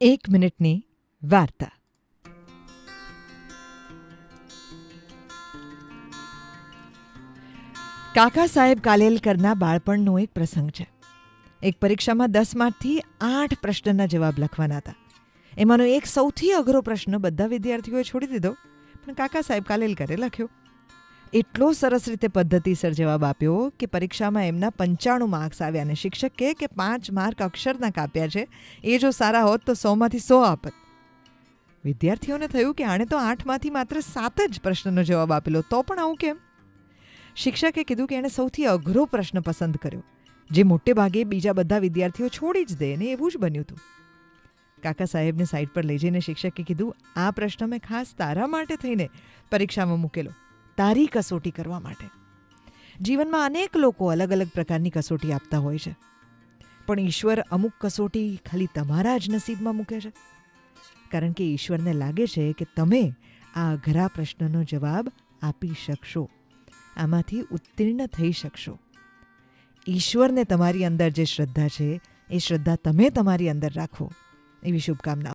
એક મિનિટની વાર્તા. કાકા સાહેબ કાલેલકરના બાળપણનો એક પ્રસંગ છે. એક પરીક્ષામાં 10માંથી 8 પ્રશ્નના જવાબ લખવાના હતા. એમાંનો એક સૌથી અઘરો પ્રશ્ન બધા વિદ્યાર્થીઓએ છોડી દીધો, પણ કાકા સાહેબ કાલેલકરે લખ્યો. એટલો સરસ રીતે પદ્ધતિસર જવાબ આપ્યો કે પરીક્ષામાં એમના 95 માર્ક્સ આવ્યા અને શિક્ષક કહે કે 5 માર્ક અક્ષરના કાપ્યા છે. એ જો સારા હોત તો 100માંથી 100 આપત. વિદ્યાર્થીઓને થયું કે આણે તો 8માંથી માત્ર 7 જ પ્રશ્નનો જવાબ આપેલો, તો પણ આવું કેમ? શિક્ષકે કીધું કે એણે સૌથી અઘરો પ્રશ્ન પસંદ કર્યો, જે મોટે ભાગે બીજા બધા વિદ્યાર્થીઓ છોડી જ દે, ને એવું જ બન્યું હતું. કાકા સાહેબને સાઈડ પર લઈ જઈને શિક્ષકે કીધું, આ પ્રશ્ન મેં ખાસ તારા માટે થઈને પરીક્ષામાં મૂકેલો, તારી કસોટી કરવા માટે. જીવનમાં અનેક લોકો અલગ અલગ પ્રકારની કસોટી આપતા હોય છે, પણ ઈશ્વર અમુક કસોટી ખાલી તમારા જ નસીબમાં મૂકે છે. કારણ કે ઈશ્વરને લાગે છે કે તમે આ અઘરા પ્રશ્નનો જવાબ આપી શકશો, આમાંથી ઉત્તીર્ણ થઈ શકશો. ઈશ્વરને તમારી અંદર જે શ્રદ્ધા છે એ શ્રદ્ધા તમે તમારી અંદર રાખો, એવી શુભકામના.